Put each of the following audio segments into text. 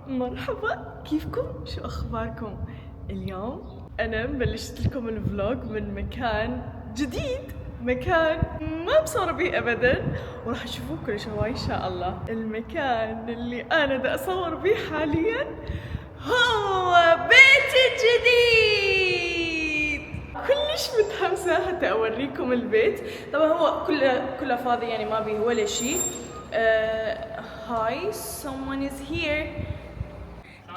مرحبا، كيفكم؟ شو أخباركم؟ اليوم أنا بلشت لكم الفلوج من مكان جديد، مكان ما مصورة به أبدا، وراح تشوفوه كل شوي إن شاء الله. المكان اللي أنا دا أصور به حاليا هو بيتي الجديد. كلش متحمسة حتى أوريكم البيت. طبعا هو كله فاضي، يعني ما بيه ولا شيء. هاي someone is here.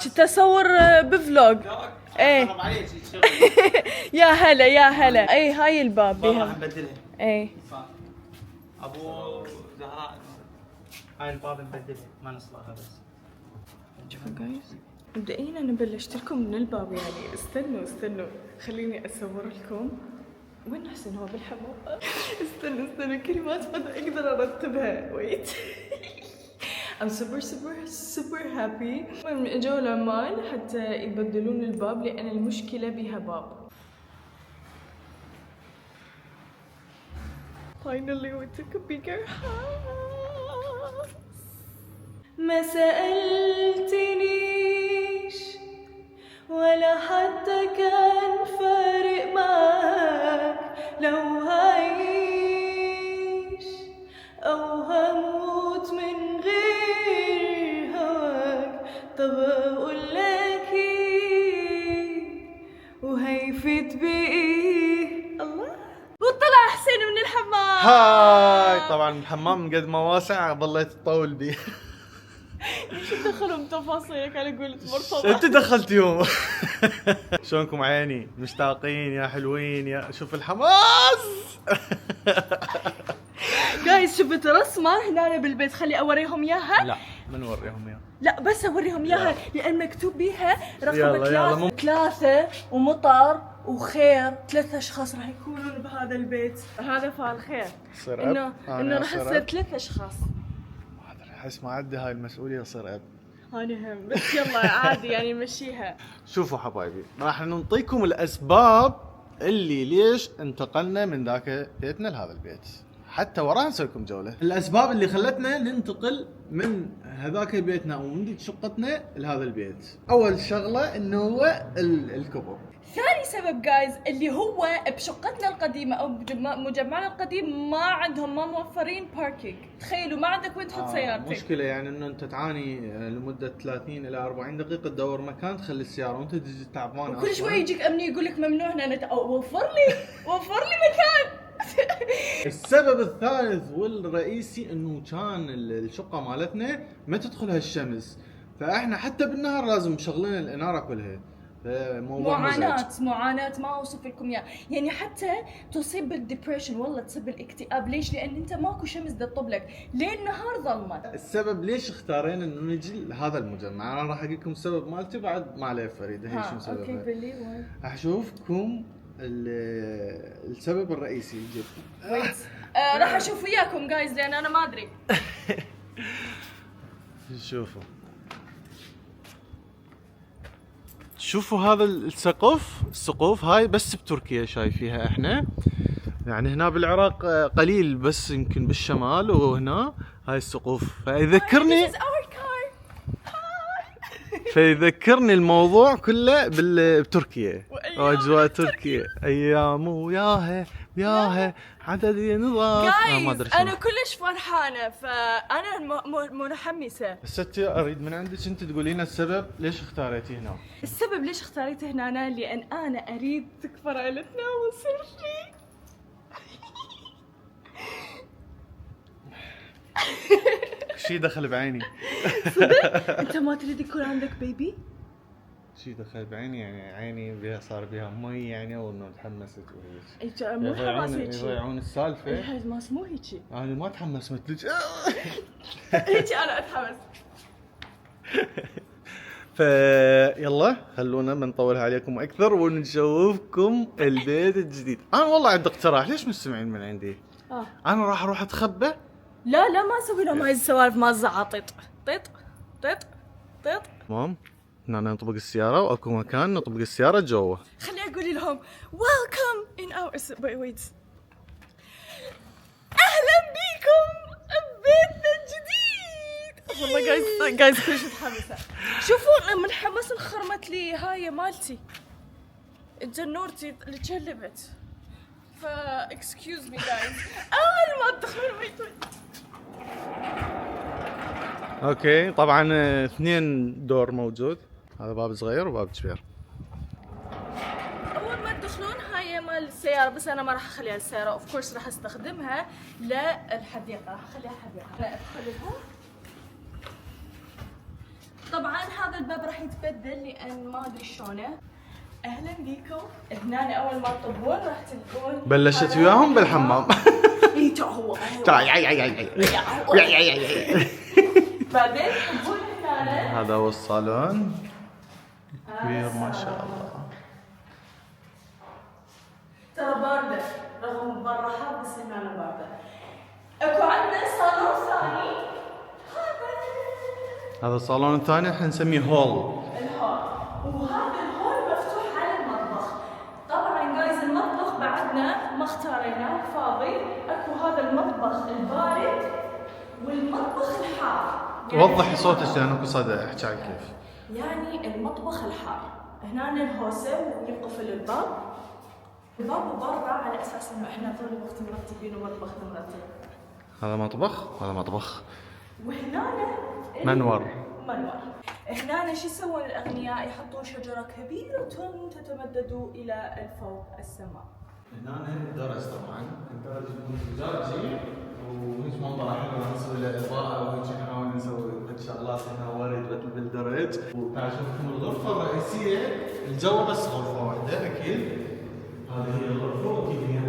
كنت اصور بفلوج. ايه يا هلا يا هلا. اي هاي الباب بيها راح نبدلها. اي ابو زهراء هاي الباب نبدلها ما نصلحها بس. شوفوا جايز، مبدئيا انا بلشت لكم من الباب، يعني استنوا خليني اصور لكم. وين حسن هو بالحمام؟ استنوا كلمات ما اقدر ارتبها. ويت I'm super happy. المهم اجوا العمال حتى يبدلون الباب لان المشكلة بها باب. Finally we took a bigger house. ما سألتنيش ولا حتى كان فارق معاك لو هعيش أو هموت من غير هواك. طب أقول لك إيه وهيفيد بإيه؟ الله. وطلع حسين من الحمام. هاي طبعا الحمام قد ما واسع ظليت تطول بيه. ايش دخلهم تفاصيلك على قولة مرتضى؟ انت دخلت يوم. شلونكم عيني؟ مشتاقين يا حلوين يا شوف الحماس. جايز شفت رسمة هنا بالبيت، خلي اوريهم اياها. لا ما نوريهم اياها. لا بس اوريهم اياها لان مكتوب بيها رقم يلا، 3 ومطر وخير. 3 اشخاص راح يكونون بهذا البيت. هذا فعل خير انه راح يصير 3 اشخاص. احس ما عندي هاي المسؤوليه صير اب. انا هم بس يلا عادي يعني نمشيها. شوفوا حبايبي، راح نعطيكم الاسباب اللي ليش انتقلنا من ذاك بيتنا لهذا البيت، حتى وراها نسوي لكم جوله. الاسباب اللي خلتنا ننتقل من هذاك بيتنا او من ذيك شقتنا لهذا البيت. اول شغله انه هو الكبر. ثاني سبب جايز اللي هو بشقتنا القديمة أو مجمعنا القديم ما عندهم، ما موفرين باركينج. تخيلوا ما عندك وين تحط سيارتك. مشكلة يعني انه انت تعاني لمدة 30 الى 40 دقيقة تدور مكان تخلي السيارة وانت تجي تعبان. وكل شوي يجيك امني يقول لك ممنوع هنا وفر لي مكان. السبب الثالث والرئيسي انه كان الشقة مالتنا ما تدخلها الشمس، فاحنا حتى بالنهار لازم مشغلين الانارة كلها. معاناة ما اوصف لكم اياها، يعني حتى تصيب بالديبريشن، والله تصيب بالاكتئاب. ليش؟ لان انت ماكو شمس تطب لك، ليل نهار ظلمه. السبب ليش اختارينا انه نجي لهذا المجمع، انا راح اقول لكم السبب مالتي بعد ما عليه فريده هي شو سببها. اوكي بلي اشوفكم السبب الرئيسي جدا. راح اشوف وياكم جايز لان انا ما ادري. شوفوا هذا السقوف هاي بس بتركيا شايفيها احنا، يعني هنا بالعراق قليل بس يمكن بالشمال، وهنا هاي السقوف فيذكرني الموضوع كله بتركيا واجواء تركيا. ايام وياها عدد نظام. انا كلش فرحانه، فانا متحمسه. بس اريد من عندك انت تقولين السبب ليش اختاريتي هنا. السبب ليش اختاريته هنا لان انا اريد تكبر عائلتنا ويصير شيء. شي دخل بعيني. صدق؟ انت ما تريد يكون عندك بيبي؟ شي دخل بعيني، يعني عيني بها صار بها مي يعني، وانه تحمست وهيك. مو حماس هيك يضيعون السالفه. هاي مو هيك. انا ما اتحمس مثلك. هيك انا اتحمس. يلا خلونا ما نطولها عليكم اكثر ونشوفكم البيت الجديد. انا والله عندي اقتراح، ليش مستمعين من عندي؟ انا راح اروح اتخبى. لا ما اسوي لهم هاي السوالف، ما زعطط طيط. تمام، هنا نطبق السيارة واكو مكان نطبق السيارة جوا. خلي اقول لهم welcome in our wait. اهلا بيكم ببيتنا الجديد. والله جايز كلش متحمسة. شوفوا لما انحمس انخرمت لي هاي مالتي الجنورتي اللي تشلبت. فا excuse me guys. أول ما تدخلون البيت. اوكي طبعا 2 دور موجود، هذا باب صغير وباب كبير. أول ما تدخلون هاي مال السيارة، بس أنا ما راح أخليها السيارة اوف كورس، راح أستخدمها للحديقة، راح أخليها حديقة. راح أدخلها. طبعا هذا الباب راح يتبدل لأن ما أدري شلونه. أهلا بيكم. هنا أول ما تطبون راح تلقون بلشت وياهم بالحمام. اي هو تعال بعدين تطبون هنا. هذا هو الصالون كبير ما شاء الله. ترى باردة رغم برا حر، بس هنا باردة. اكو عندنا صالون ثاني. هذا الصالون الثاني احنا نسميه هول. الهول، وهذا الهول مفتوح على المطبخ. طبعا جايز المطبخ بعدنا ما اختاريناه فاضي. اكو هذا المطبخ البارد والمطبخ الحار. وضحي صوتك لانه اكو صدى، احكي عن كيف. يعني المطبخ الحار هنا الهوسه وينقفل الباب. الباب برا على اساس انه احنا طول الوقت مرتبين ومطبخنا مرتب. هذا مطبخ، هذا مطبخ. وهنا منور. هنا شو يسوون الاغنياء؟ يحطون شجره كبيره تتمدد الى الفوق السماء. هنا الدرج طبعا، الدرج يكون زجاجي وهيك منظره حلوه، نسوي له اضاءه وهيك نحاول نسوي شغلات هنا ورد بالدرج. وتعرفون الغرفه الرئيسيه الجو بس غرفه واحده اكيد. هذه هي الغرفه واكيد هي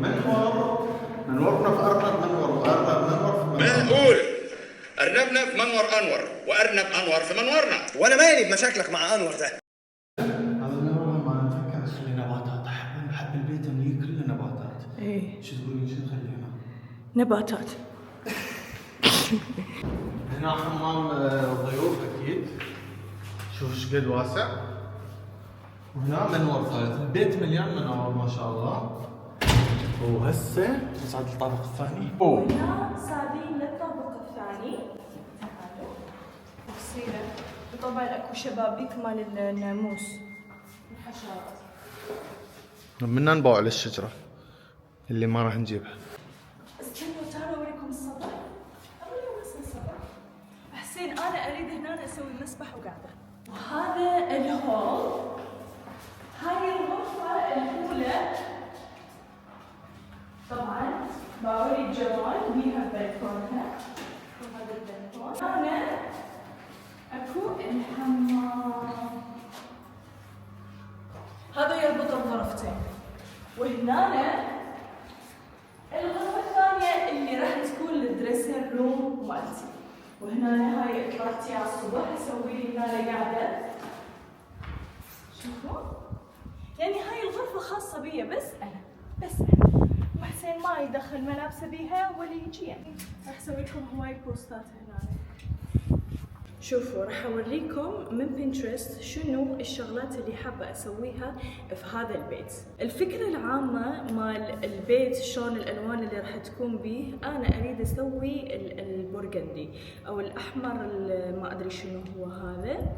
منورنا في ارنب منور وارنب منور في منور. معقول ارنبنا في منور انور وارنب انور في منورنا، وانا مالي بمشاكلك مع انور ده. هذا المنور ما نفكر نخلي نباتات، احب البيت انه كله نباتات. ايه شو تقولين شو نخلي هنا؟ نباتات. هنا حمام ضيوف اكيد، شوف ايش قد واسع. وهنا منور ثالث، البيت مليان منور ما شاء الله. وهسه نصعد الطابق الثاني. هنا صاعدين للطابق الثاني. تعالوا بصيره. وطبعا اكو شبابيك مال الناموس الحشرات. منا نبوع للشجره اللي ما راح نجيبها. استنوا تعالوا اوريكم السطح. اوريكم بس السطح. حسين انا اريد هنا اسوي مسبح وقاعده. وهذا الهول. هاي الغرفه الاولى. طبعا باوري الجوال بيها بلكونها. وهذا البلكون. هنا اكو الحمام. هذا يربط الغرفتين. وهنا الغرفة الثانية اللي راح تكون الدريسنج روم مالتي. وهنا هاي طلعت يا الصبح اسوي لي هنا قاعدة. شوفوا؟ يعني هاي الغرفة خاصة بي بس أنا. وحسين ما يدخل ملابسه بيها ولا يجي يعني. راح اسوي لكم هواي بوستات هنا. شوفوا راح اوريكم من بنترست شنو الشغلات اللي حابه اسويها في هذا البيت. الفكره العامه مال البيت شلون الالوان اللي راح تكون به. انا اريد اسوي البرغندي او الاحمر ما ادري شنو هو هذا.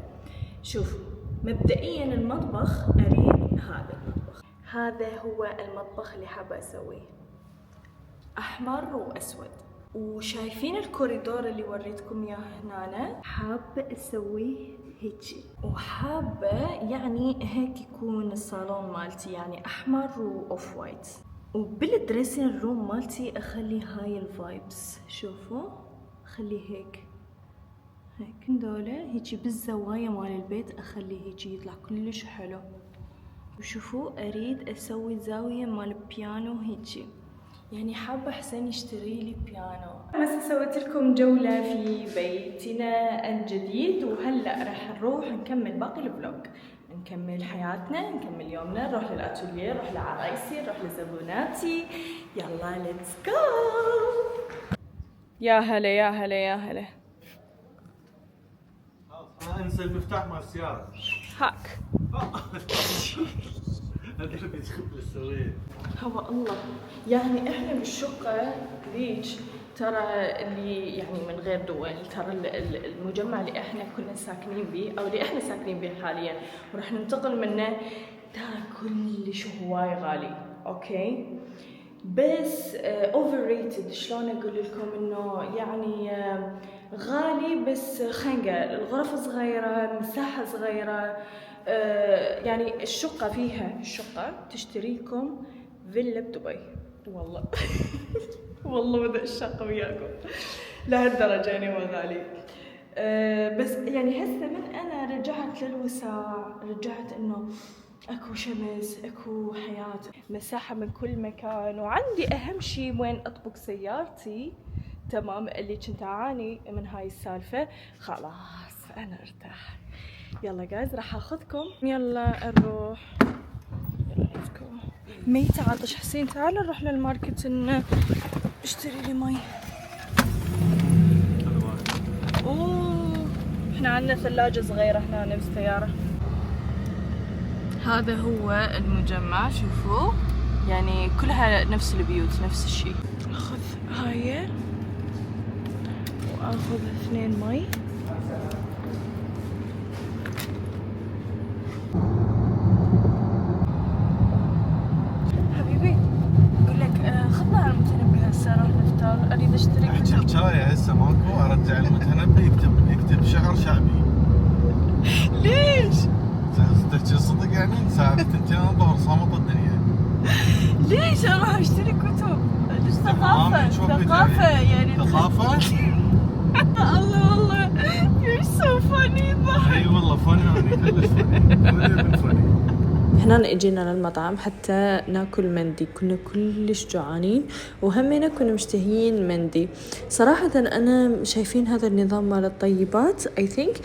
شوفوا مبدئيا المطبخ اريد هذا المطبخ. هذا هو المطبخ اللي حابه اسويه احمر واسود. وشايفين الكوريدور اللي وريتكم اياه هنا؟ حابه اسويه هيك، وحابه يعني هيك يكون الصالون مالتي يعني احمر واوف وايت. وبالدريسنج روم مالتي اخلي هاي الفايبس. شوفوا اخلي هيك هذولا هيك بالزوايا مال البيت، اخليه هيك يطلع كلش حلو. وشوفوا اريد اسوي زاويه مال بيانو هيك، يعني حابه حسين يشتري لي بيانو. بس سويت لكم جوله في بيتنا الجديد، وهلا راح نروح نكمل باقي الفلوج، نكمل حياتنا، نكمل يومنا، نروح للاتوليه، نروح لعرايسي، نروح لزبوناتي. يلا ليتس جو. يا هلا يا هلا يا هلا. انسى المفتاح مال السياره. هاك ادري ايش كنت اسوي. هو الله يعني احنا بالشقه ذيك ترى اللي يعني من غير دول، ترى المجمع اللي احنا كنا ساكنين به او اللي احنا ساكنين به حاليا وراح ننتقل منه، ترى كلش هواي غالي. اوكي بس اوفر ريتد. شلون اقول لكم انه يعني غالي، بس خنقه الغرف صغيره، مساحه صغيره، يعني الشقه فيها تشتريكم فيلا بدبي والله. والله بدأ الشقة وياكم لهالدرجة يعني هو غالي. بس يعني هسه من أنا رجعت للوسع، رجعت إنه أكو شمس، أكو حياة، مساحة من كل مكان، وعندي أهم شيء وين أطبق سيارتي. تمام، اللي كنت أعاني من هاي السالفة خلاص أنا ارتاح. يلا جايز راح أخذكم، يلا نروح. مي تعال طش حسين، تعال نروح للماركت اشتري لي مي. اوه احنا عندنا ثلاجة صغيرة هنا بالسيارة. هذا هو المجمع، شوفوا يعني كلها نفس البيوت نفس الشيء. اخذ هاي واخذ 2 مي. اريد اشتري احكي الشاي هسه ماكو، ارجع المتنبي يكتب شعر شعبي. ليش؟ تحكي صدق يعني ساعة 2 الظهر صامت الدنيا. ليش اروح اشتري كتب؟ ليش ثقافة يعني ثقافة؟ الله والله you're so funny. اي والله فني، كلش فني. هنا اجينا للمطعم حتى ناكل مندي، كنا كلش جوعانين وهمنا كنا مشتهيين مندي. صراحة انا شايفين هذا النظام مال الطيبات I think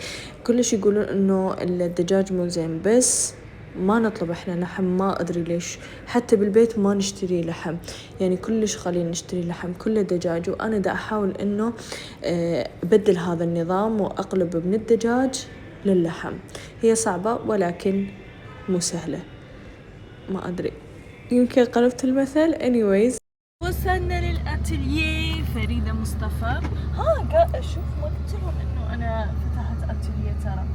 كلش يقولون انه الدجاج مو زين، بس ما نطلب احنا لحم، ما ادري ليش حتى بالبيت ما نشتري لحم، يعني كلش خلينا نشتري لحم كله دجاج. وانا دا احاول انه ابدل هذا النظام واقلب من الدجاج للحم. هي صعبة ولكن مو سهلة، ما أدري يمكن قلبت المثل. anyways وصلنا للأتلييه فريدة مصطفى. أشوف ما قلت لهم إنه أنا فتحت أتلييه، ترى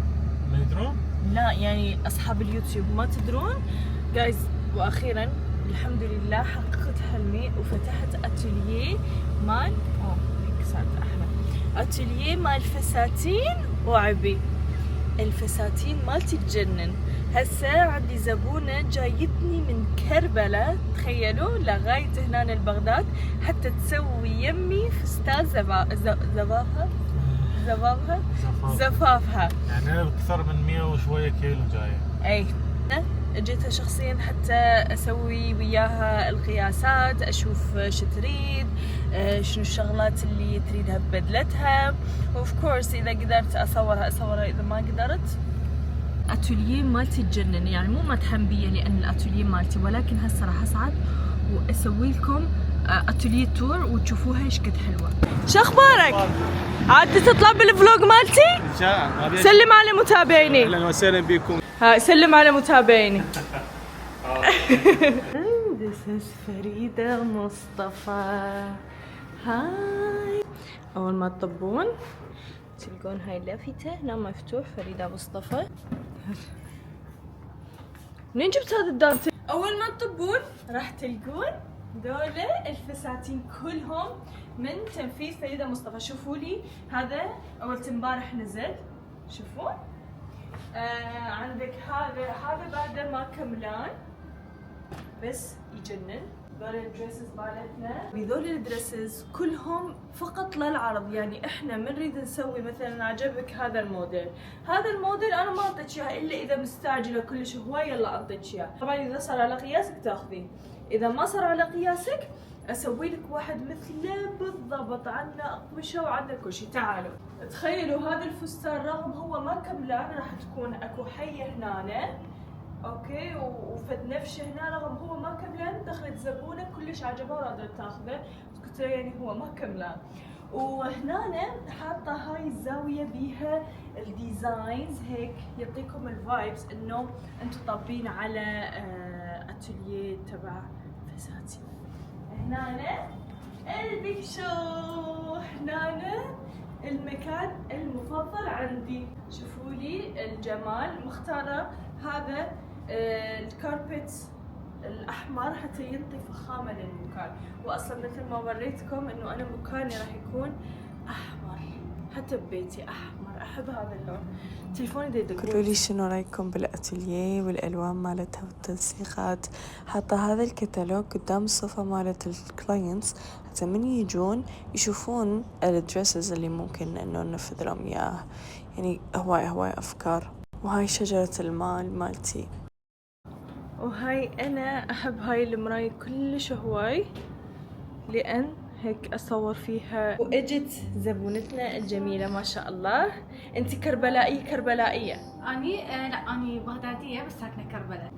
ما يدرون؟ لا يعني أصحاب اليوتيوب ما تدرون جايز. وأخيرا الحمد لله حققت حلمي وفتحت أتلييه مال هيك صارت أحلى. أتلييه مال فساتين وعبي. الفساتين مالتي تجنن. هسه عندي زبونة جايتني من كربلاء، تخيلوا، لغاية هنا البغداد حتى تسوي يمي فستان زفافها. يعني أكثر من 100 وشوية كيلو جاية. أي جيتها شخصيا حتى أسوي وياها القياسات، أشوف شو تريد، شنو الشغلات اللي تريدها ببدلتها، وأوف كورس إذا قدرت أصورها إذا ما قدرت. أتولييه مالتي تجنن، يعني مو مدحن بيه لأن الأتولييه مالتي، ولكن هسه راح أصعد وأسوي لكم أتولييه تور وتشوفوها إيش قد حلوة. شو أخبارك؟ عاد تطلع بالفلوج مالتي؟ سلم على متابعيني. أهلا وسهلا بكم. سلم على متابعيني. This is فريدة مصطفى. هاي. أول ما تطبون تلقون هاي اللافتة هنا مفتوح فريدة مصطفى. منين جبت هذا الدانتيل؟ أول ما تطبون راح تلقون دولة الفساتين كلهم من تنفيذ فريدة مصطفى. شوفوا لي هذا أول امبارح نزل، شوفوا. عندك هذا بعده ما كملان بس يجنن. هذول الدريسز مالتنا، هذول الدريسز كلهم فقط للعرض. يعني احنا من نريد نسوي مثلا عجبك هذا الموديل انا ما اعطيك اياه الا اذا مستعجله كلش هواي، يلا اعطيك اياه. طبعا اذا صار على قياسك تاخذيه، اذا ما صار على قياسك اسوي لك واحد مثله بالضبط. عندنا اقمشه وعندنا كل شيء. تعالوا تخيلوا هذا الفستان رغم هو ما كملان راح تكون اكو حيه هنا اوكي وفد نفشه هنا، رغم هو ما كملان. دخلت زبونه كلش عجبها ورادت تاخذه، قلت يعني هو ما كملان. وهنا حاطه هاي الزاويه بيها الديزاينز هيك يعطيكم الفايبس انه انتم طابين على اتوليه تبع فساتين. هنا البيك شو هنا المكان المفضل عندي. شوفوا لي الجمال، مختارة هذا الكاربت الأحمر حتى ينطي فخامة للمكان. وأصلا مثل ما وريتكم إنه أنا مكاني راح يكون أحمر، حتى ببيتي أحمر، أحب هذا اللون. تليفوني يدق. قولوا لي شنو رايكم بالاتelier والالوان مالتها والتنسيقات. حاطه هذا الكتالوج قدام الصفه مالت الكلاينتس حتى من يجون يشوفون الدريسز اللي ممكن انه ننفذ لهم اياه. يعني هواي افكار. وهاي شجره المال مالتي. وهاي أنا أحب هاي المراية كلش هواي، لأن هيك أصور فيها. وإجت زبونتنا الجميلة ما شاء الله. أنت كربلائية. اني لا اني بغداديه بس ساكنه كربلاء.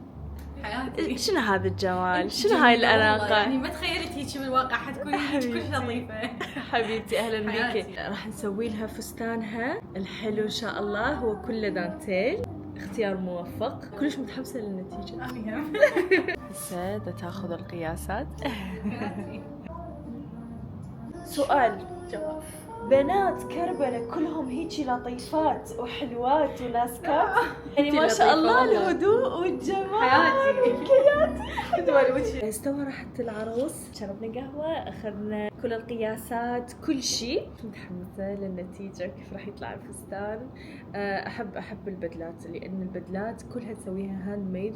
حياتي شنو هذا الجمال؟ شنو هاي الأناقة؟ يعني ما تخيلت هيك بالواقع حتكون هيك كلش لطيفة. حبيبتي أهلا حياتي. بيكي. راح نسوي لها فستانها الحلو إن شاء الله، هو كله دانتيل. اختيار موفق، كلش متحمسة للنتيجة. اني هم هسه تاخذ القياسات. سؤال جواب. بنات كربلاء كلهم هيجي لطيفات وحلوات وناسكات، يعني ما لطيفة شاء الله والله. الهدوء والجمال. حياتي تدوري وجهي. استوى راحة العروس، شربنا قهوة، أخذنا كل القياسات، كل شيء. متحمسة للنتيجة كيف راح يطلع الفستان. أحب البدلات، لأن البدلات كلها تسويها هاند ميد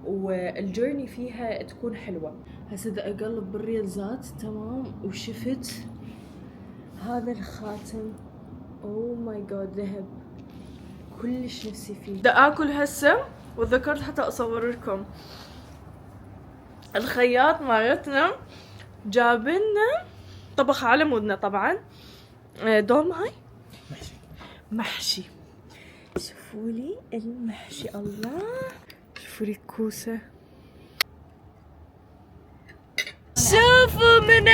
والجيرني فيها تكون حلوة. هسه دا أقلب بالريلزات تمام، وشفت هذا الخاتم. اوه ماي جاد، ذهب كلش نفسي فيه. دا اكل هسه، وذكرت حتى اصور لكم الخياط مالتنا جابلنا طبخ على مودنا طبعا. دوم هاي محشي. شوفوا لي المحشي، الله شوفوا لي الكوسه. شوفوا من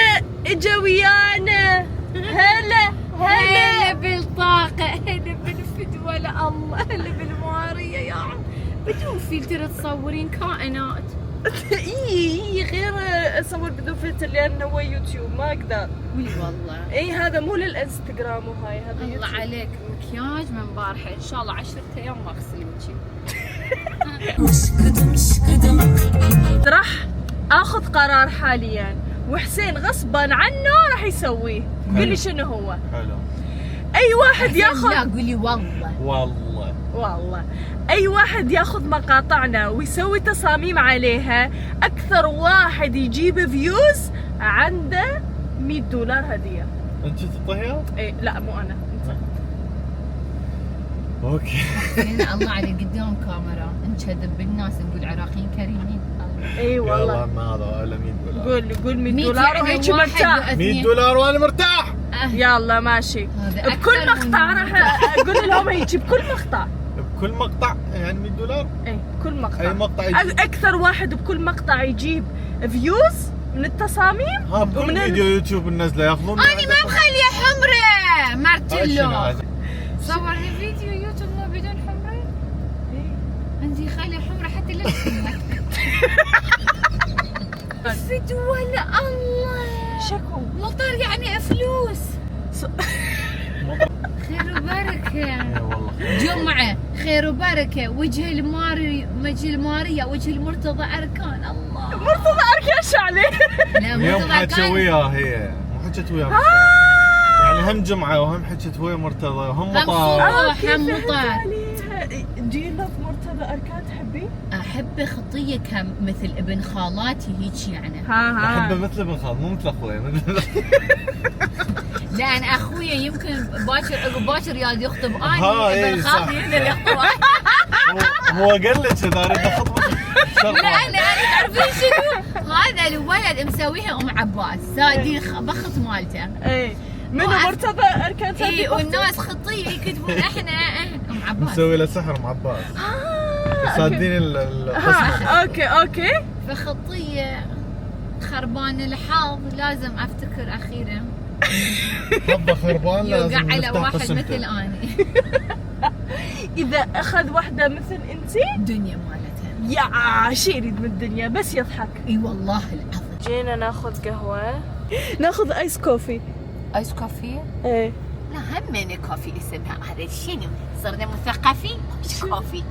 اجا ويانا. هلا بالطاقة، هلا بالفدوة، الله هلا بالمارية يا عم. بدون فلتر تصورين كائنات. اي غير اصور بدون فلتر لانه هو يوتيوب ما اقدر. ولي والله اي هذا مو للانستغرام، وهاي هذا الله يوتيوب. عليك مكياج من بارحة، ان شاء الله 10 ايام ما اغسل وجهي. راح اخذ قرار حاليا، وحسين غصبا عنه راح يسويه. قل لي شنو هو. حلو. اي واحد ياخذ، لا قولي والله والله اي واحد ياخذ مقاطعنا ويسوي تصاميم عليها، اكثر واحد يجيب فيوز عنده $100 هديه. انت تعطيها؟ اي لا مو انا، انت. اوكي. خلينا الله على قدام كاميرا نكذب بالناس نقول عراقيين كريمين. اي والله. يلا ما هذا ولا $100. قول $100 وهيك مرتاح. $100 وانا مرتاح. يلا ماشي. بكل مقطع راح اقول لهم هيك، بكل مقطع. بكل مقطع يعني $100؟ اي كل مقطع. اي مقطع يجيب. اكثر واحد بكل مقطع يجيب فيوز من التصاميم. ها بكل فيديو يوتيوب النازله ياخذون. انا ما مخليه حمره مارتيلو. شنو صورني فيديو يوتيوب مو بدون حمره. عندي خلي حمره حتى لا فدوة الله. شكو مطر يعني فلوس. خير وبركة. اي والله. جمعة خير وبركة. وجه المارية وجه المرتضى أركان. الله مرتضى اركش عليه. لا اليوم مرتضى حكت كان وياه، هي مو حكت وياه. يعني هم جمعه وهم حكت ويا مرتضى وهم مطار. هم مطار. Do you love مرتضى اركان؟ تحبيه؟ أحب خطية مثل ابن خالاتي هيك يعني. احبه مثل ابن خال مو مثل اخوي. لا أنا أخويا يمكن باكر عقب باكر ياد يخطب ها، أنا إيه ابن صح. خالتي هنا اللي يخطب. هو قال لك اذا اريد اخطبك. لا أنا تعرفين شنو؟ هذا الولد مسويها أم عباس صادق بخت مالته. اي منو مرتضى اركان؟ اي والناس خطيه يكتبون احنا ام عباس. مسوي له سحر مع عباس. صادين القسم. اوكي. فخطيه خربان الحظ لازم افتكر اخيرا حبه خربان يوقع لازم على نفتح واحد قسمته. مثل اني. اذا اخذ واحده مثل انتي الدنيا مالتها يا شي يريد من الدنيا بس يضحك. اي والله العظيم. جينا ناخذ قهوه ناخذ ايس كوفي. ايس كوفي؟ ايه لا همني كوفي اسمها، هذا شنو؟ صرنا مثقفين؟ ايش كوفي؟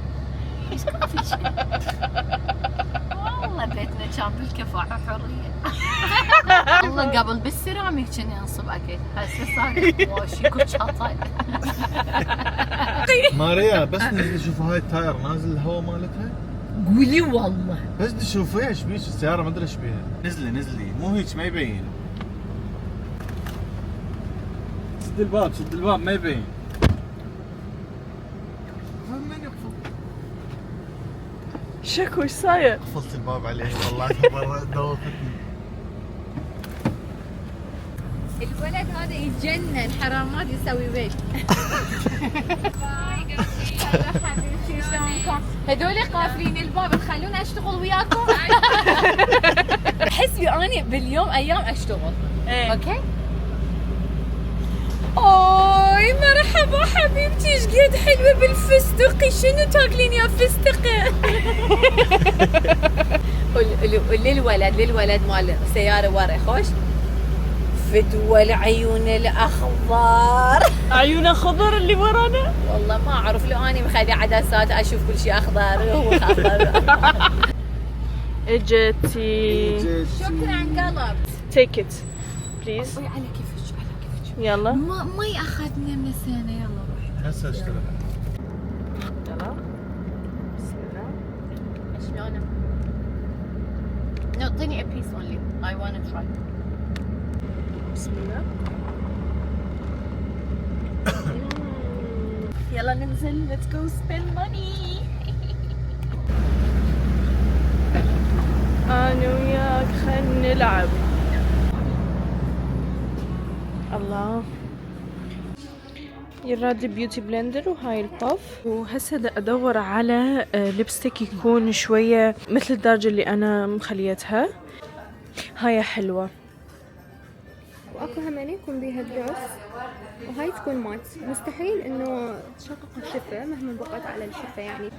ايش كوفي شنو؟ والله بيتنا كان بالكفاءة حرية. والله قبل بالسيراميك كنا نصب اكل، هسه صار واشيكو شاطئ. ماريا بس نزل شوف هاي التاير نازل الهواء مالتها. قولي والله. بس تشوفيها ايش بيك السيارة ما ادري ايش بيها. نزلي مو هيك ما يبين. سد الباب ما يبين. شكو ايش صاير؟ قفلت الباب عليه طلعتها برا دوختني. الولد هذا يتجنن، حرام ما يسوي بيت. حبيبتي شلونكم؟ هذول قافلين الباب تخلوني اشتغل وياكم؟ حسبي اني باليوم ايام اشتغل. اوكي؟ اوي مرحبا حبيبتي، ايش قد حلوه بالفستق، شنو تاكلين يا فستقه؟ للولد مال السياره ورا خوش فدوى العيون الاخضر. عيونه خضر اللي ورانا؟ والله ما اعرف، لو اني مخلي عدسات اشوف كل شيء اخضر وهو اخضر. اجتي. شكرا قلب. تيك ات بليز. على كيفك يلا ما ياخذنا من السنه. يلا روحي هسه اشتغل. يلا بسم الله. شلونه؟ اعطيني a piece only. I want to try. بسم الله. يلا ننزل. Let's go spend money. انا وياك خلينا نلعب. الله يراد بيوتي بلندر وهاي الباف. وهسه ادور على لبستيك يكون شويه مثل الدرجه اللي انا مخليتها. هاي حلوه. واكو هماني يكون بيها جلوس، وهاي تكون مات. مستحيل انه تشقق الشفة مهما بقت على الشفة يعني.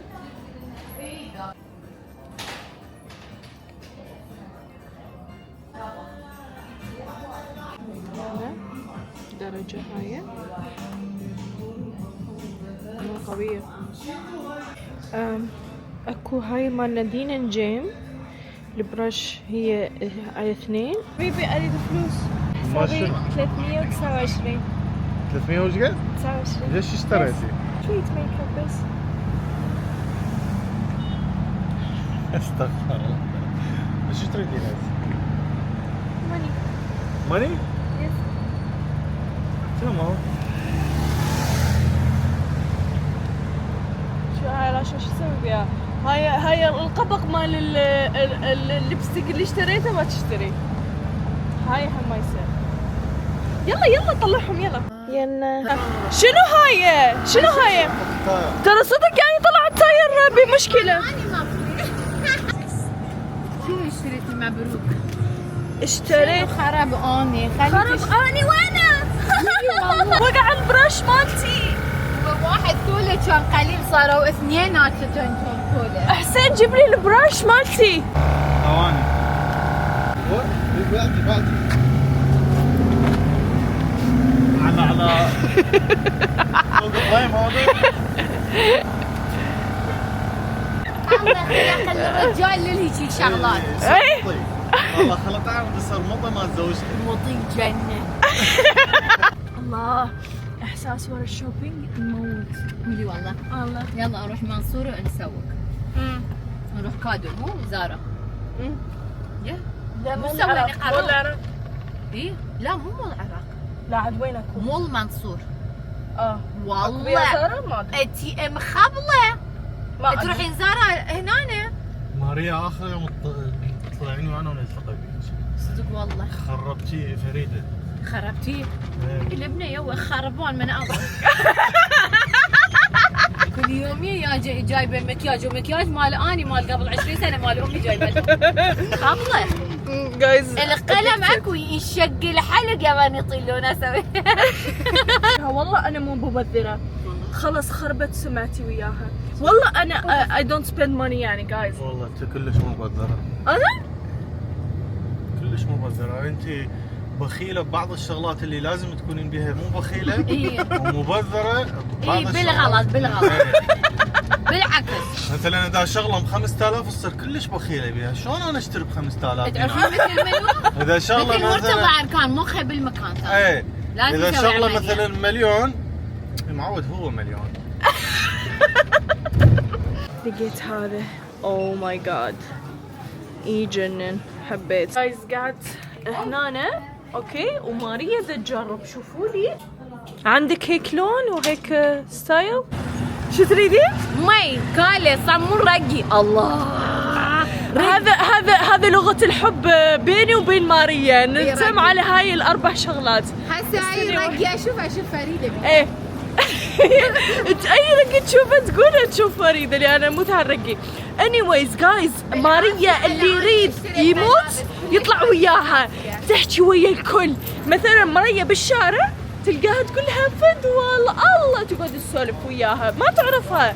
درجة هاي قوية. اكو هاي مال نادين جيم البرش، هي على 2. بيبي اريد فلوس. ما حسابي شنو؟ 329. 300 وش قد؟ 29. ليش اشتريتي؟ شوية ميك اب بس. استغفر الله. ايش تريدين هسه؟ ماني. ماني؟ يس. تمام. شو هاي راشا شو اسوي بيها؟ هاي القبق مال اللبستيك اللي اشتريته ما تشتري. هاي هم ما يصير. يلا طلعهم يلا. شنو هاي؟ ترى صدق يعني طلع التاير بمشكلة. شو اشتريتي مبروك؟ اشتريت خرب اني. وينه؟ وقع البرش مالتي. واحد كوله كان قليل صاروا اثنيناتهم كوله. حسين جيب لي البرش مالتي. ثواني. بعدي. على فوق الضيم هذا. الله خلق الرجال للهيجي شغلات. اي والله خلط اعرف بصير مضى ما تزوجت. مضي جنة. الله احساس ورا الشوبينج يموت. قولي والله. الله يلا نروح منصورة ونسوق. نروح كادو مو زارا. يا مو نسوي العراق. نقرر. ايه لا مو مول العراق، لا عاد وين اكو؟ مول منصور. والله زارا ما ادري. انتي مخبلة ما أدري. تروحين زارا هنا. ماريا اخر يوم طلعين وانا ونلتقي بيك. صدق والله خربتي فريده. خربتي الابنه يو خربان من اول. كل يوم يا جايبه مكياج ومكياج مال اني مال قبل 20 سنه مال امي جايبه. خبله جايز القلم اكو ينشق الحلق يا بني يطيلونه اسوي. والله انا مو مبذره، خلص خربت سمعتي وياها. والله انا I don't spend money يعني جايز. والله انت كلش مو مبذره. انا؟ كلش مو مبذره انت. بخيله ببعض الشغلات اللي لازم تكونين بيها، مو بخيله إيه. ومبذره ببعض اي الشغلات. بالغلط إيه. بالعكس. مثلا اذا شغله ب 5000 تصير كلش بخيله بيها، شلون انا اشتري ب 5000 تعرفون دينار؟ مثل منو؟ اذا شغله مثل مرتضى مثلا اركان مخه بالمكان ترى. ايه لازم اذا يسوي شغله عملية. مثلا مليون معود هو مليون. لقيت هذا اوه ماي جاد يجنن، حبيت. جايز قعدت هنا اوكي وماريا تجرب. شوفوا لي عندك هيك لون وهيك ستايل، شو تريدين؟ مي كالي صمون رقي الله. هذا لغة الحب بيني وبين ماريا، نلتم رقي. على هاي الاربع شغلات. هسه هاي رقي اشوف فريده. ايه اي رقي تشوفها تقولها تشوف فريدة اللي انا مو تهالرقي. anyways guys ماريا اللي يريد يموت يطلع وياها تحكي ويا الكل. مثلا ماريا بالشارع تلقاها تقول لها فدوى الله تقعد تسولف وياها، ما تعرفها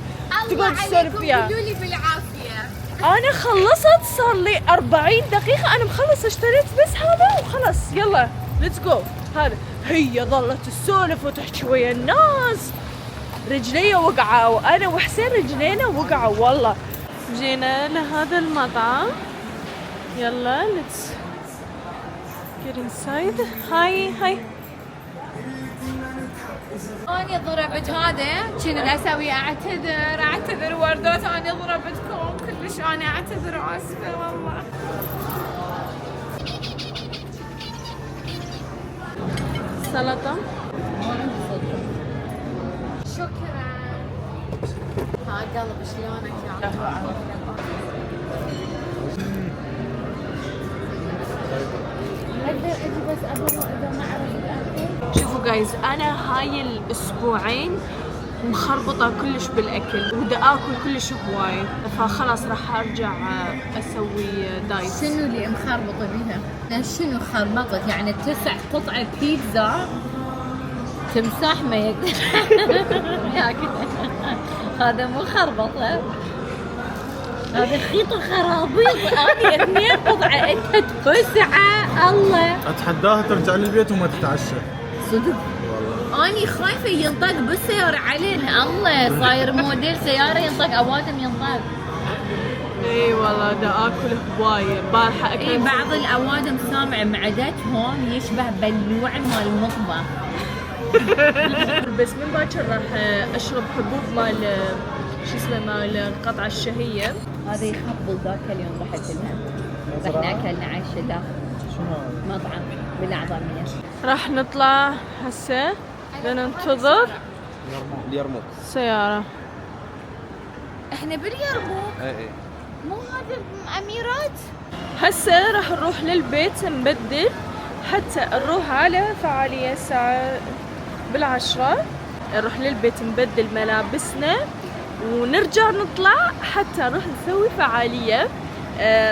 تقعد تسولف وياها. لي بالعافيه. انا خلصت صار لي 40 دقيقة انا مخلص اشتريت بس هذا وخلص يلا ليتس جو. هذا هي ظلت تسولف وتحكي ويا الناس. رجلي وقعوا، انا وحسين رجلينا وقعوا والله. جينا لهذا المطعم يلا ليتس get inside. هاي اني ضربت هذا كنا اسوي اعتذر وردات. اني ضربتكم كلش، انا اعتذر اسفه والله. سلطة شكرا. ها قلب شلونك يا اقدر اجي بس اذا ما اعرف. شوفوا جايز انا هاي الاسبوعين مخربطة كلش بالاكل ودا اكل كلش هواي، فخلاص راح ارجع اسوي دايت. شنو اللي مخربطه بيها؟ شنو خربطت؟ يعني 9 قطع بيتزا تمساح ما يقدر ياكل. هذا مو خربطه، هذا خيط خرابيط. انا 2 قطعه انت تفسعه الله. اتحداها ترجع للبيت وما تتعشى. صدق اني خايفه ينطق بالسياره علينا. الله صاير موديل سياره ينطق اوادم ينطق. اي والله دا اكل هواي. البارحة اي بعض الاوادم سامع معدتهم يشبه بلوع مال المطبخ. بس من باكر راح اشرب حبوب مال شو اسمه مال القطعة الشهية. هذا يخبل. ذاك اليوم رحت لها، رحنا اكلنا عشاء داخل مطعم بالاعظميه. راح نطلع هسه لننتظر اليرموك. سيارة. احنا باليرموك. اي مو هذا اميرات. هسه راح نروح للبيت نبدل حتى نروح على فعالية الساعة 10. نروح للبيت نبدل ملابسنا ونرجع نطلع حتى نروح نسوي فعالية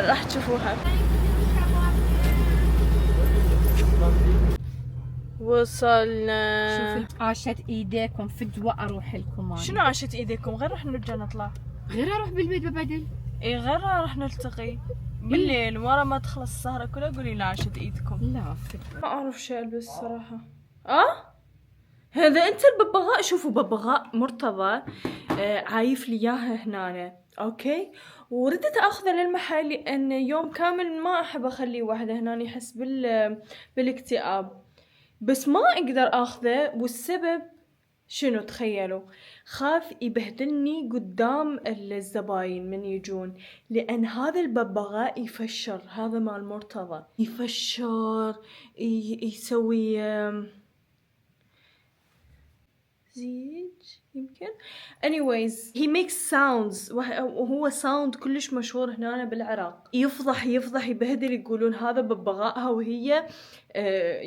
راح تشوفوها. وصلنا. شوف عاشت ايديكم فدوة اروح لكم. شنو عاشت ايديكم؟ غير راح نرجع نطلع. غير اروح بالبيت ببدل. اي غير راح نلتقي بالليل ورا ما تخلص السهرة كلها قولي لا عاشت ايدكم. لا ما اعرف شو البس صراحة. هذا انت الببغاء. شوفوا ببغاء مرتضى عايف لي اياها هنا اوكي، وردت اخذه للمحل لان يوم كامل ما احب اخليه وحده هنا يحس بالاكتئاب، بس ما اقدر اخذه. والسبب شنو تخيلوا؟ خاف يبهدلني قدام الزباين من يجون، لان هذا الببغاء يفشر. هذا مال مرتضى يفشر يسوي زيج يمكن. anyways he makes sounds وهو sound كلش مشهور هنا بالعراق. يفضح يبهدل. يقولون هذا ببغاءها وهي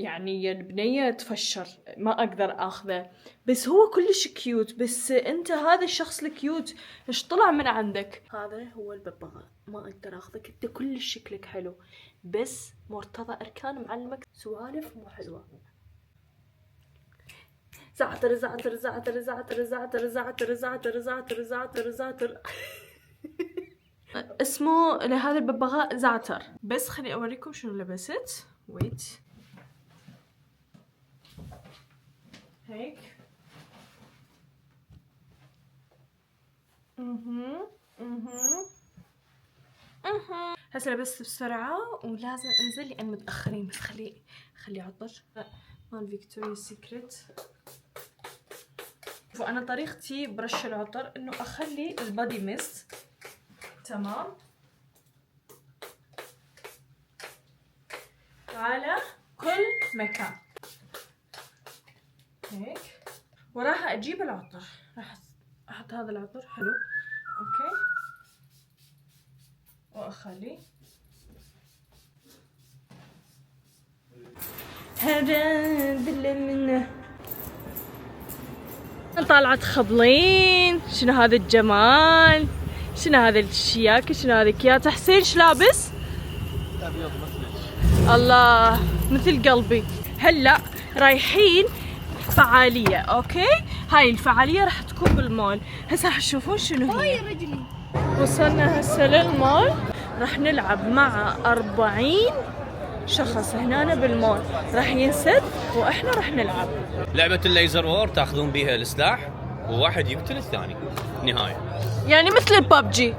يعني البنية تفشر. ما اقدر اخذه بس هو كلش كيوت. بس انت هذا الشخص الكيوت ايش طلع من عندك؟ هذا هو الببغاء. ما اقدر اخذك. انت كلش شكلك حلو بس مرتضى اركان معلمك سوالف مو حلوة. زعتر زعتر زعتر زعتر زعتر زعتر زعتر زعتر زعتر زعتر اسمه لهذا الببغاء زعتر. بس خلي اوريكم شنو لبست. ويت هيك. هسه بس بسرعة ولازم انزل لان متأخرين، بس خلي عطر مال فيكتوريا سيكريت. فأنا طريقتي برش العطر انه اخلي البادي ميست تمام على كل مكان هيك، وراح اجيب العطر، راح احط هذا العطر حلو اوكي، واخلي هذا منه. طالعة خبلين، شنو هذا الجمال، شنو هذا الشياكة، شنو هذا كيات. حسين ايش لابس؟ ابيض مثلك. الله مثل قلبي. هلا رايحين فعالية اوكي، هاي الفعالية راح تكون بالمول. هسه راح تشوفون شنو هي. رجلي وصلنا هسه للمول، راح نلعب مع 40 شخص هنا بالمول، راح ينسد واحنا راح نلعب لعبة الليزر وور، تاخذون بيها السلاح وواحد يقتل الثاني نهاية، يعني مثل الببجي.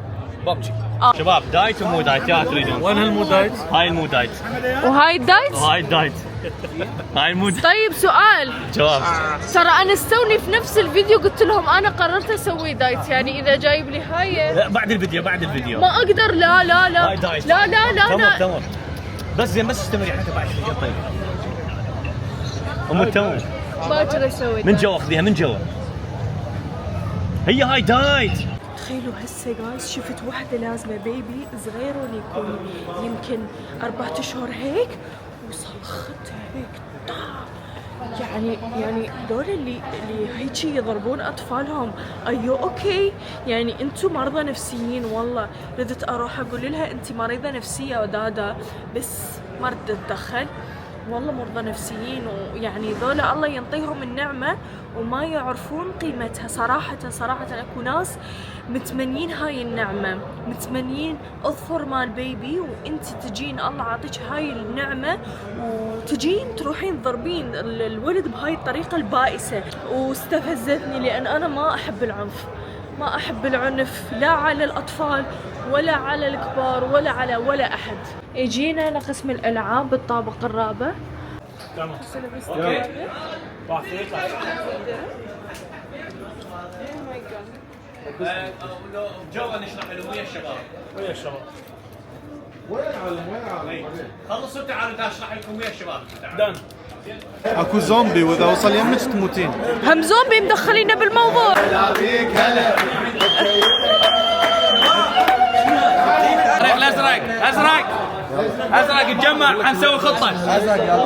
ببجي. شباب دايت ومو دايت يا تريدون؟ وين هالمو دايت؟ هاي المو دايت وهاي الدايت. وهاي الدايت. هاي المو دايت. طيب سؤال، جواب. ترى انا استوني في نفس الفيديو قلت لهم انا قررت اسوي دايت، يعني اذا جايب لي هاي لا بعد الفيديو ما اقدر. لا لا لا هاي دايت. لا لا لا تمر بس زين، بس استمري حتى بعد الفيديو. طيب ام التمر باكر اسوي من جوا، خذيها من جوا. هي هاي دايت. تخيلوا هسه جايز شفت واحدة لازمة بيبي صغير يكون يمكن 4 أشهر هيك، وصرختها هيك يعني دول اللي هيجي يضربون اطفالهم. ايوه اوكي، يعني انتم مرضى نفسيين. والله ردت اروح اقول لها انت مريضة نفسية ودادا، بس ما ردت تدخل. والله مرضى نفسيين، ويعني ذولا الله ينطيهم النعمة وما يعرفون قيمتها. صراحة اكو ناس متمنين هاي النعمة، متمنين اظفر مال بيبي، وانت تجين الله عاطيك هاي النعمة وتجين تروحين تضربين الولد بهاي الطريقة البائسة. واستفزتني لان انا ما احب العنف، ما احب العنف لا على الاطفال ولا على الكبار ولا على ولا احد. اجينا لقسم الالعاب بالطابق الرابع. تمام جوا نشرح لهم ويا الشباب. وين خلصوا تعالوا اشرح لكم ويا الشباب. دان اكو زومبي واذا وصل يمك تموتين. هم زومبي مدخلينا بالموضوع. ازرق تجمع، حنسوي خطه.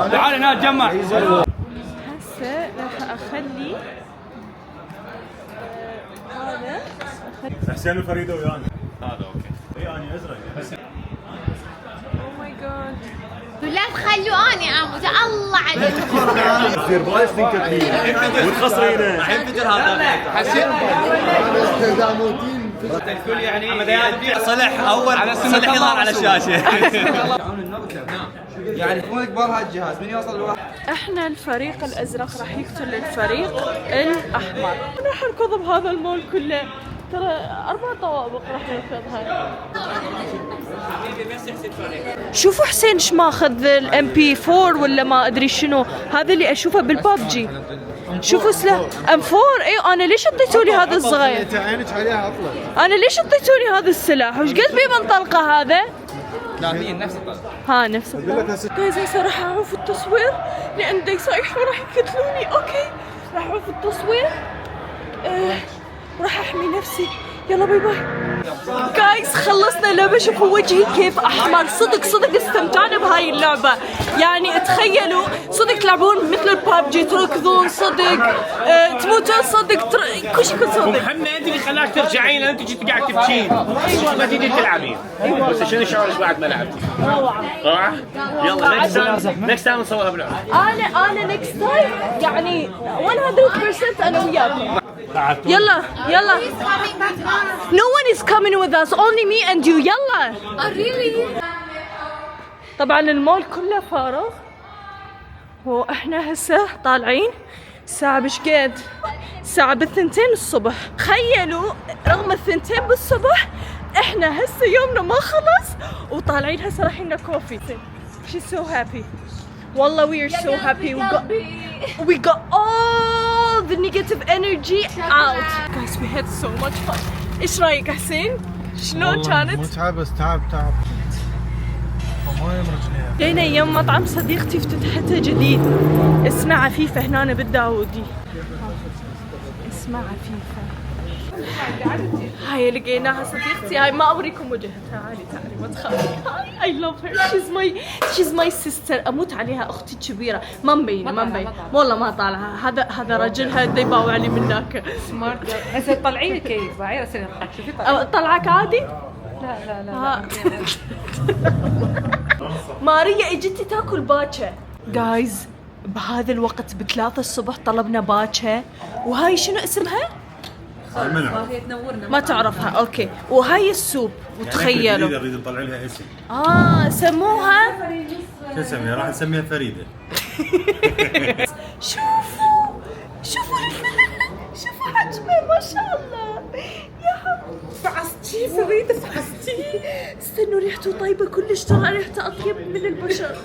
تعال هنا تجمع. هسه راح اخلي هذا حسين وفريده ويانا. هذا اوكي. وياني ازرق. او ماي جاد. لا تخلوني اموت الله عليكم. تصير بايس تنكتلين وتخسرينه. حنفجر هذا. حسين تقول يعني صلح اول صلح يظهر على الشاشه. يعني مو كبار هالجهاز من يوصل الواحد. احنا الفريق الازرق راح يقتل الفريق الاحمر. راح نركض بهذا المول كله، ترى 4 طوابق راح نركضها. شوفوا حسين ايش ماخذ الام بي 4 ولا ما ادري شنو، هذا اللي اشوفه بالبابجي. شوفوا سلاح ام 4. ايوه انا ليش اعطيتوا لي هذا الصغير؟ انت عينك عليها عطله. انا ليش اعطيتوا لي هذا السلاح؟ وش قد بيه من طلقه هذا؟ لا هي نفس الطريقة. ها نفس الطريقة. جايز هسه راح اعوف التصوير لان دي صايحوا راح يقتلوني. اوكي راح اعوف التصوير وراح احمي نفسي. يلا باي باي جايز. خلصنا اللعبة. شوفوا وجهي كيف احمر. صدق استمتعنا بهاي اللعبة. يعني تخيلوا صدق تلعبون مثل البابجي، تركضون صدق، تموتون صدق، كل شيء صدق. محمد انت اللي خلاك ترجعين، انت جيت قاعد تبكين. ما تجي تلعبين. بس شنو شعورك بعد ما لعبتي؟ روعة. يلا نكست تايم نصورها بلعب. انا نكست تايم يعني 100% انا وياكم. يلا no one is coming with us, only me and you. يلا. really طبعا المول كله فارغ واحنا هسه طالعين الساعة بشقد؟ الساعة بالثنتين الصبح. تخيلوا رغم الثنتين بالصبح احنا هسه يومنا ما خلص وطالعين هسه رايحين لنا كوفي. She's so happy. والله we are so happy. We got all the negative energy out. Guys we had so much fun. ايش رايك حسين؟ شلون كانت؟ متعب بس تعب ما يمرجني. جينا يم مطعم صديقتي افتتحته جديد اسمه عفيفة هنا بالداودي. اسمه عفيفة. هاي لقيناها صديقتي. هاي ما اوريكم وجهتها. تعالي ما تخافي. هاي I love her. She's my sister. اموت عليها اختي الكبيرة. ما مبينة والله ما طالعة. هذا رجلها دا يباوع لي من ذاك. سمارت. هسه طلعي كيف باعي شوفي طلعك عادي؟ لا ماريا اجتي تاكل باكه. جايز بهذا الوقت ب3 الصبح طلبنا باكه. وهاي شنو اسمها؟ هي تنورنا ما تعرفها. اوكي. وهاي السوب. وتخيلوا نريد نطلع لها اسم. سموها شو نسميها؟ راح نسميها فريده. شوفوا حجمها ما شاء الله. يا حبيبي فعصتي فريده فعصتي. استنوا ريحته طيبه كلش. ترى ريحته اطيب من البشر.